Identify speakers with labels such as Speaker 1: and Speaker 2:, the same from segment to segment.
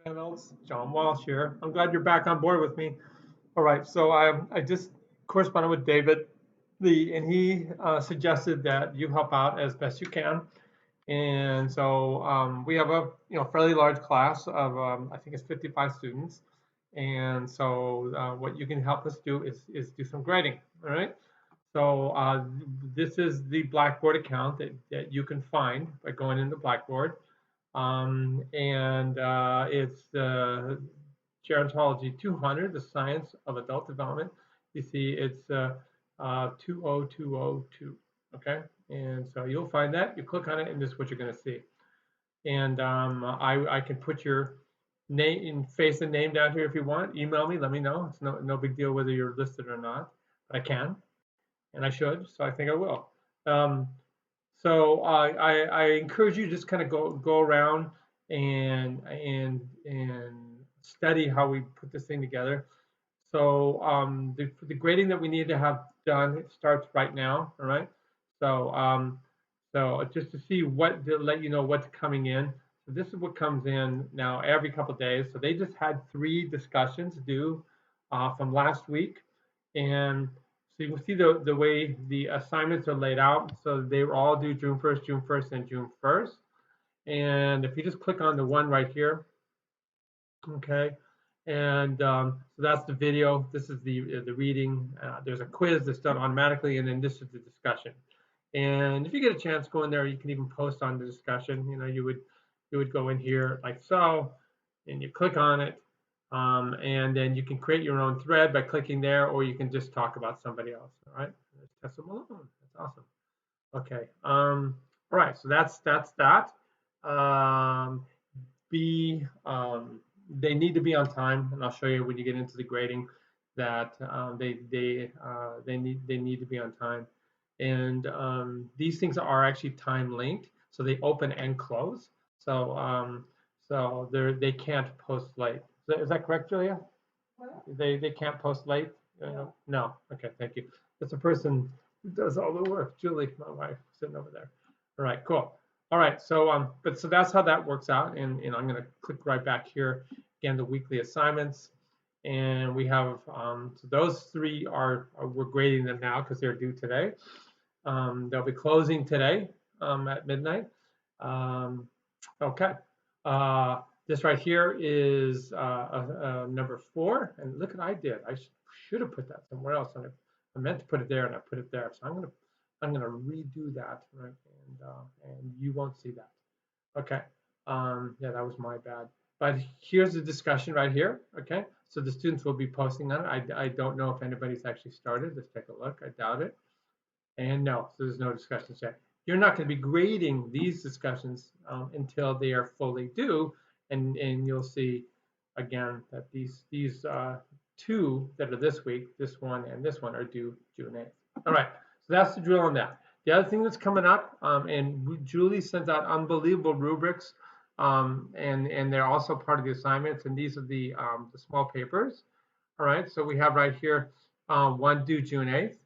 Speaker 1: Channels, John Walsh here. I'm glad you're back on board with me. All right, so I just corresponded with David Lee, and he suggested that you help out as best you can. And so we have a fairly large class of I think it's 55 students, and so what you can help us do is do some grading. All right. So this is the Blackboard account that you can find by going into Blackboard. And it's the Gerontology 200, the science of adult development. You see, it's 20202. Okay, and so you'll find that. You click on it, and this is what you're going to see. And I can put your name and face and name down here if you want. Email me, let me know. It's no big deal whether you're listed or not, but I can and I should, so I think I will. Um, so I encourage you to just kind of go around and study how we put this thing together. So the grading that we need to have done starts right now. All right. So just to see to let you know what's coming in. So this is what comes in now every couple of days. So they just had 3 discussions due from last week, and so you can see the way the assignments are laid out. So they were all due June 1st, June 1st, and June 1st. And if you just click on the one right here, okay, and so that's the video. This is the reading. There's a quiz that's done automatically, and then this is the discussion. And if you get a chance, go in there. You can even post on the discussion. You would go in here like so, and you click on it, and then you can create your own thread by clicking there, or you can just talk about somebody else. All right, there's Tessa Malone. That's awesome. Okay. All right. So that's that. Um, be they need to be on time, and I'll show you when you get into the grading that they need to be on time. And these things are actually time linked, so they open and close. So they can't post late. Is that correct, Julia? They can't post late. No. Okay. Thank you. That's a person who does all the work. Julie, my wife, sitting over there. All right. Cool. All right. So that's how that works out. And I'm going to click right back here again. The weekly assignments, and we have so those 3 we're grading them now because they're due today. They'll be closing today at midnight. Okay. This right here is number 4, and look what I did. I should have put that somewhere else. I meant to put it there, and I put it there. So I'm gonna redo that, right? And you won't see that. Okay. Yeah, that was my bad. But here's the discussion right here. Okay. So the students will be posting on it. I don't know if anybody's actually started. Let's take a look. I doubt it. And no, so there's no discussions yet. You're not going to be grading these discussions until they are fully due, and you'll see again that these 2 that are this week, this one and this one, are due June 8th. All right, so that's the drill on that. The other thing that's coming up, and Julie sent out unbelievable rubrics, and they're also part of the assignments, and these are the small papers. All right, so we have right here one due June 8th.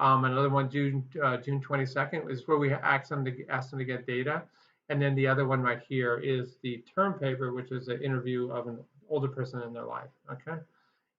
Speaker 1: Another one June 22nd is where we ask them to get data, and then the other one right here is the term paper, which is an interview of an older person in their life. Okay,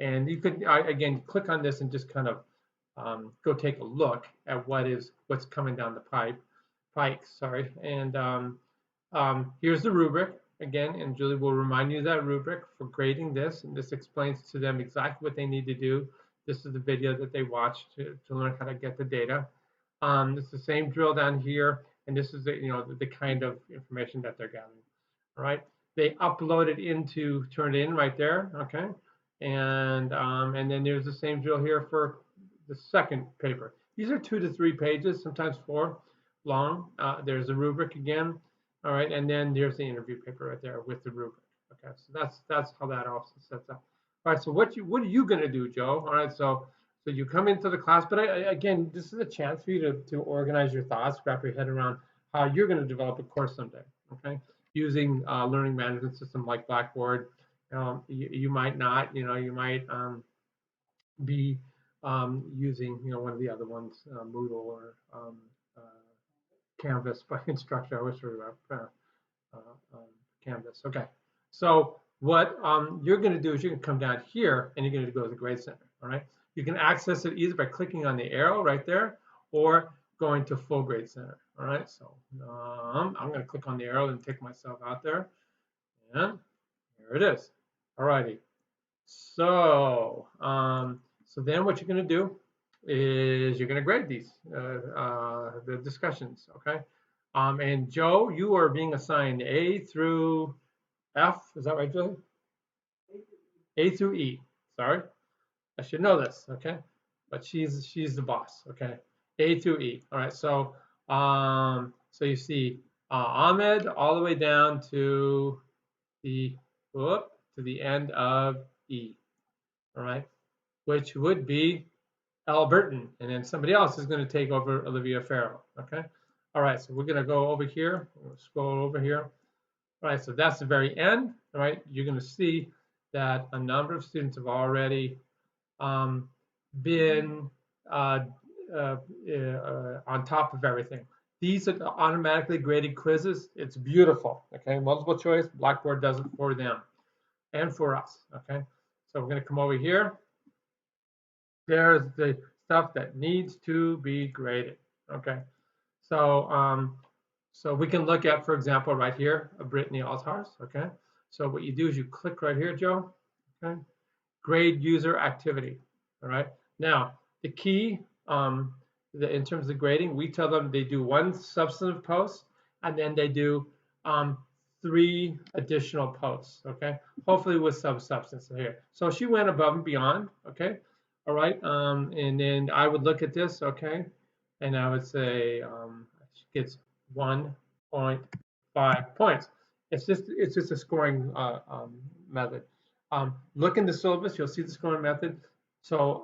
Speaker 1: and you could again click on this and just kind of go take a look at what's coming down the pike. Sorry, and here's the rubric again, and Julie will remind you of that rubric for grading this, and this explains to them exactly what they need to do. This is the video that they watched to learn how to get the data. It's the same drill down here, and this is the kind of information that they're gathering. All right, they upload it into Turnitin right there. Okay, and then there's the same drill here for the second paper. These are 2 to 3 pages, sometimes 4 long. There's a rubric again. All right, and then there's the interview paper right there with the rubric. Okay, so that's how that also sets up. All right, so what are you going to do, Joe? All right, so you come into the class, but again, this is a chance for you to organize your thoughts, wrap your head around how you're going to develop a course someday. Okay, using learning management system like Blackboard. You might not, you might be using one of the other ones, Moodle or uh, Canvas by instructor. I always heard about Canvas. Okay, so what you're going to do is you're going to come down here and you're going to go to the Grade Center. All right. You can access it either by clicking on the arrow right there or going to Full Grade Center. All right. So I'm going to click on the arrow and take myself out there. And here it is. All righty. So, so then what you're going to do is you're going to grade these, the discussions, okay? And Joe, you are being assigned A through F. Is that right, Joe? A through E. Sorry, I should know this, okay? But she's the boss, okay? A through E. All right. So you see Ahmed all the way down to the to the end of E. All right, which would be Alberton, and then somebody else is going to take over Olivia Farrell. Okay. All right. So we're going to go over here. We'll scroll over here. All right. So that's the very end. All right. You're going to see that a number of students have already been on top of everything. These are automatically graded quizzes. It's beautiful. Okay. Multiple choice. Blackboard does it for them and for us. Okay. So we're going to come over here. There's the stuff that needs to be graded. Okay, so so we can look at, for example, right here, Brittany Altars. Okay, so what you do is you click right here, Joe. Okay, grade user activity. All right. Now the key, in terms of grading, we tell them they do one substantive post and then they do 3 additional posts. Okay, hopefully with some substance here. So she went above and beyond. Okay. All right, and then I would look at this, okay, and I would say she gets 1.5 points. It's just a scoring method. Look in the syllabus, you'll see the scoring method. So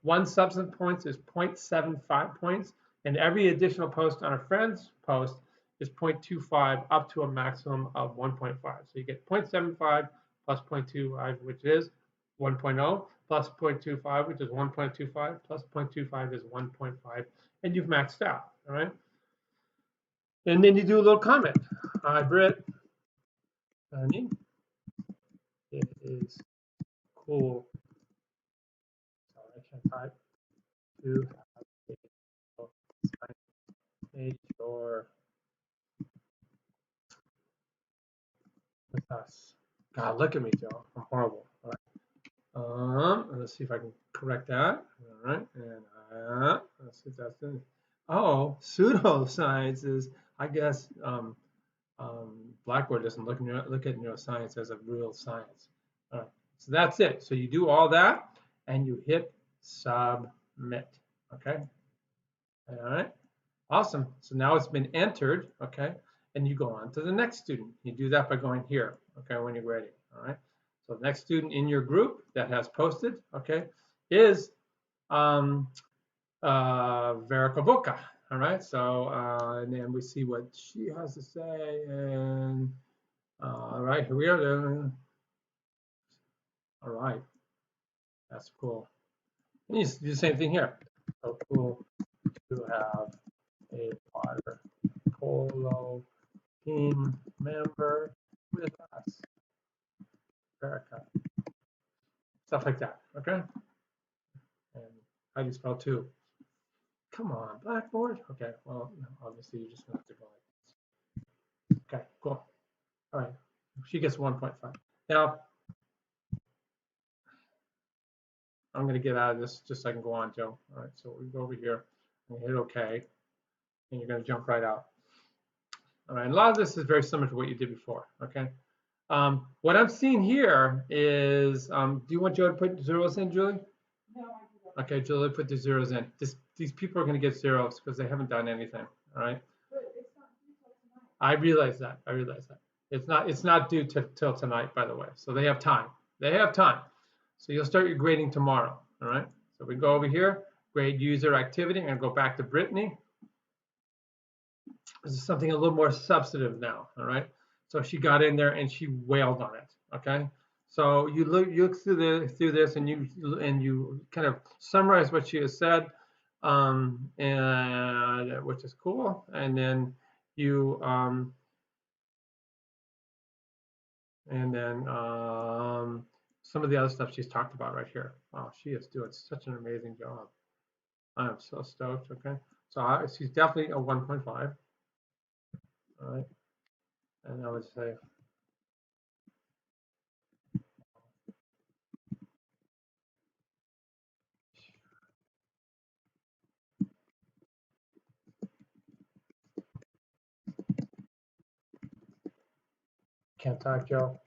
Speaker 1: 1 substance points is 0.75 points, and every additional post on a friend's post is 0.25 up to a maximum of 1.5. So you get 0.75 plus 0.25, which is 1.0 plus 0.25, which is 1.25 plus 0.25 is 1.5, and you've maxed out. All right. And then you do a little comment. Hi, Britt. Honey, it is cool. Sorry, I can't type. To have a major with us. God, look at me, Joe. I'm horrible. All right. Let's see if I can correct that. All right. And let's see if that's in. Oh, pseudoscience is, I guess, Blackboard doesn't look at neuroscience as a real science. All right, so that's it. So you do all that and you hit submit. Okay. All right. Awesome. So now it's been entered. Okay. And you go on to the next student. You do that by going here. Okay. When you're ready. All right. So the next student in your group that has posted. Okay. Is Verica Boca. All right. So and then we see what she has to say. And all right, here we are. All right, that's cool. And you do the same thing here. So cool to have a water polo team member with us. Verica. Stuff like that. Okay. And how do you spell two? Come on, Blackboard. Okay. Well, obviously you're just gonna have to go like this. Okay. Cool. All right. She gets 1.5. Now I'm going to get out of this just so I can go on, Joe. All right, so we go over here and hit OK, and you're going to jump right out. All right, and a lot of this is very similar to what you did before, okay? What I'm seeing here is, do you want Joe to put zeros in, Julie? No, I do. Okay, Julie, put the zeros in. These people are going to get zeros because they haven't done anything, all right? But it's not due till tonight. I realize that. I realize that. It's not due till tonight, by the way. So they have time. They have time. So you'll start your grading tomorrow, all right? So we go over here, grade user activity. I'm going to go back to Brittany. This is something a little more substantive now, all right? So she got in there and she wailed on it, okay? So you look through this and you kind of summarize what she has said, and which is cool. And then you And then some of the other stuff she's talked about right here. Wow, she is doing such an amazing job. I am so stoked. Okay, so she's definitely a 1.5. All right, and I would say can't talk, Joe.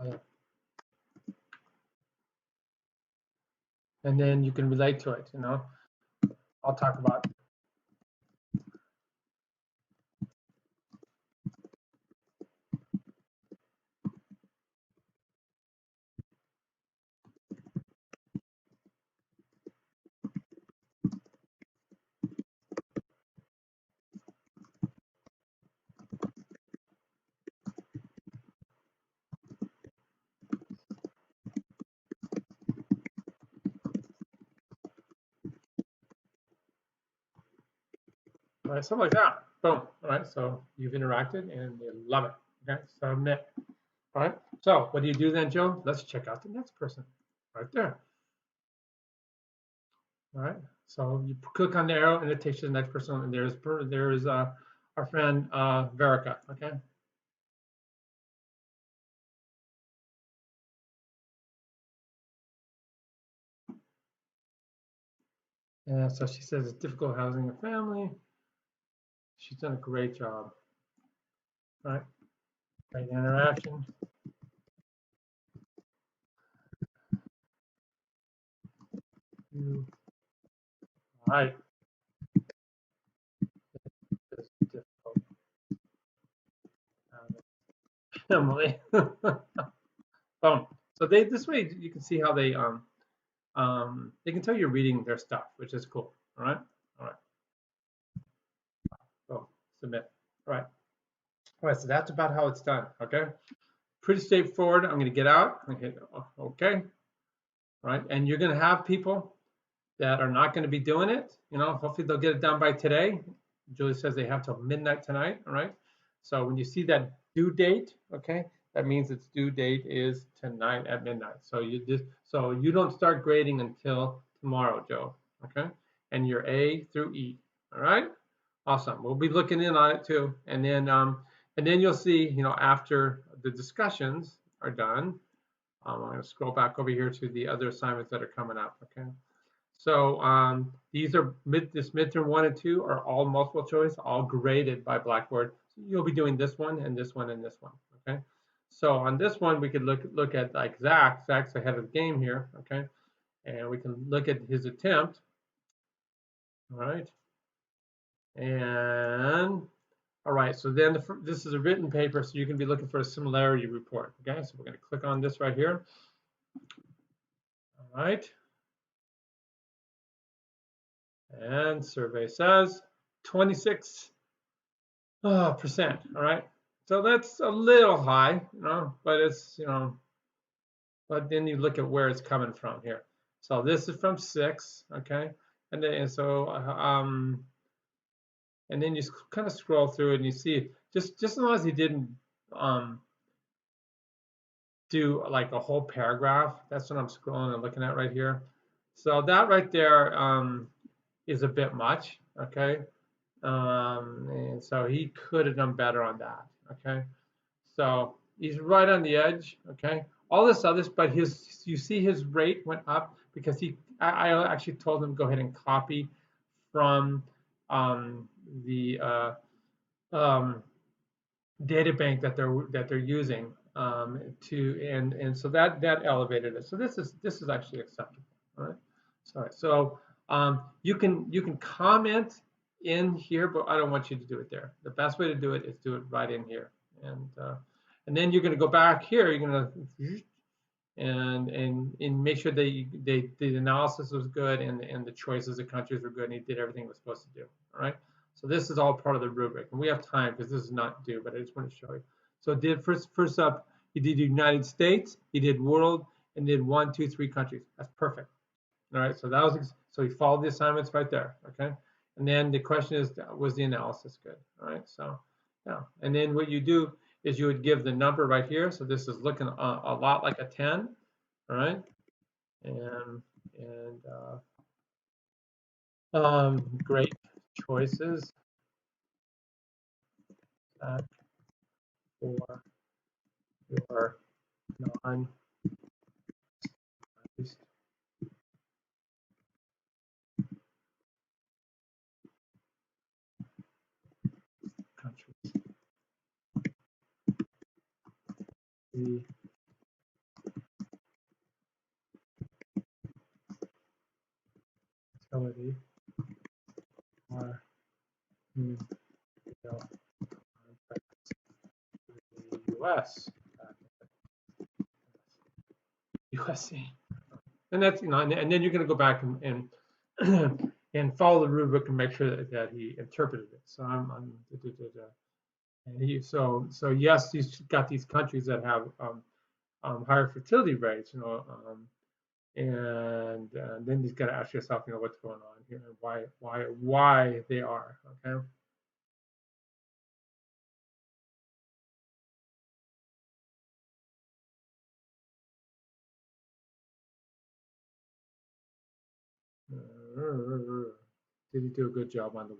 Speaker 1: Yeah. And then you can relate to it. I'll talk about. All right, something like that. Boom. All right, so you've interacted and they love it. Okay, submit. All right, so what do you do then, Joe? Let's check out the next person right there. All right, so you click on the arrow and it takes you to the next person. And there's our friend Verica. Okay, and so she says it's difficult housing a family. She's done a great job. All right, great interaction. All right, it's difficult family. Boom. So this way you can see how they can tell you're reading their stuff, which is cool. All right. All right. So submit. All right. All right. So that's about how it's done. Okay. Pretty straightforward. I'm going to get out. I'm going to hit OK. All right. And you're going to have people that are not going to be doing it. Hopefully they'll get it done by today. Julie says they have till midnight tonight. All right. So when you see that due date, okay, that means its due date is tonight at midnight. So you don't start grading until tomorrow, Joe. Okay. And you're A through E. All right. Awesome. We'll be looking in on it too. And then you'll see, after the discussions are done, I'm going to scroll back over here to the other assignments that are coming up. Okay. So these are this midterm 1 and 2 are all multiple choice, all graded by Blackboard. So you'll be doing this one and this one and this one. Okay. So on this one, we could look at like Zach. Zach's ahead of the game here. Okay. And we can look at his attempt. All right. And all right. So then this is a written paper, so you can be looking for a similarity report. Okay. So we're going to click on this right here. All right. And survey says 26%. All right. So that's a little high, but but then you look at where it's coming from here. So this is from 6, okay, and then you kind of scroll through it and you see just as long as you didn't do like a whole paragraph. That's what I'm scrolling and looking at right here. So that right there is a bit much, okay. And so he could have done better on that. Okay. So he's right on the edge. Okay. All this others, but you see his rate went up because I actually told him go ahead and copy from the data bank that they're using and so that elevated it. So this is actually acceptable. All right. So you can comment in here, but I don't want you to do it there. The best way to do it is do it right in here, and then you're going to go back here. You're going to and make sure the analysis was good and the choices of countries were good and he did everything he was supposed to do. All right. So this is all part of the rubric, and we have time because this is not due, but I just want to show you. So did first up, he did United States, he did world, and did 1, 2, 3 countries. That's perfect. All right. So he followed the assignments right there. Okay. And then the question is, was the analysis good? All right, so yeah. And then what you do is you would give the number right here. So this is looking a lot like a 10, all right? And great choices for your non-East countries. The utility are in the U.S. USC. And that's, and then you're going to go back and and follow the rubric and make sure that he interpreted it. So and so yes, he's got these countries that have higher fertility rates, and then you've got to ask yourself, what's going on here and why they are. Okay. Did he do a good job on the why?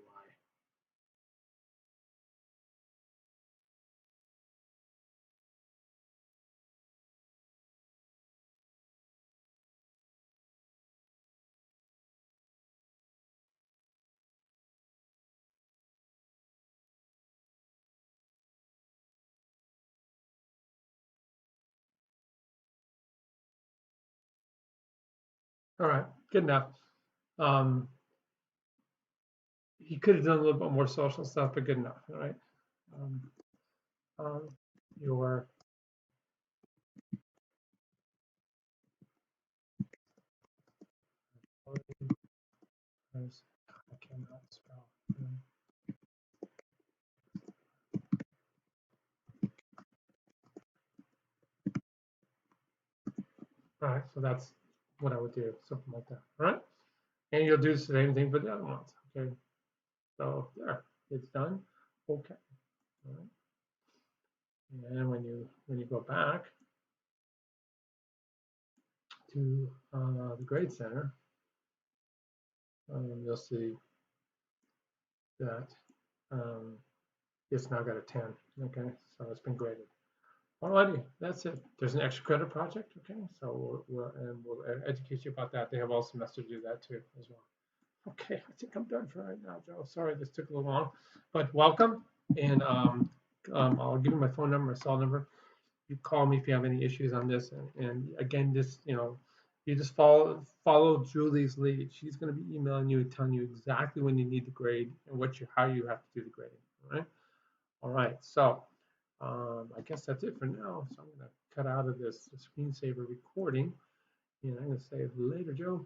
Speaker 1: All right, good enough. Um, he could have done a little bit more social stuff, but good enough. All right. Um, um, your I cannot spell. All right, so that's what I would do, something like that. All right, and you'll do the same thing for the other ones. Okay, so there, it's done. Okay, all right. And when you go back to the grade center, you'll see that um, it's now got a 10. Okay, so it's been graded. Alrighty, that's it. There's an extra credit project. Okay, so we'll educate you about that. They have all semester to do that too as well. Okay, I think I'm done for right now, Joe. Sorry, this took a little long, but welcome. And I'll give you my phone number, my cell number. You call me if you have any issues on this. And again, this, you just follow Julie's lead. She's going to be emailing you and telling you exactly when you need the grade and how you have to do the grading. All right. All right. So I guess that's it for now. So I'm going to cut out of this screensaver recording, and I'm going to say later, Joe.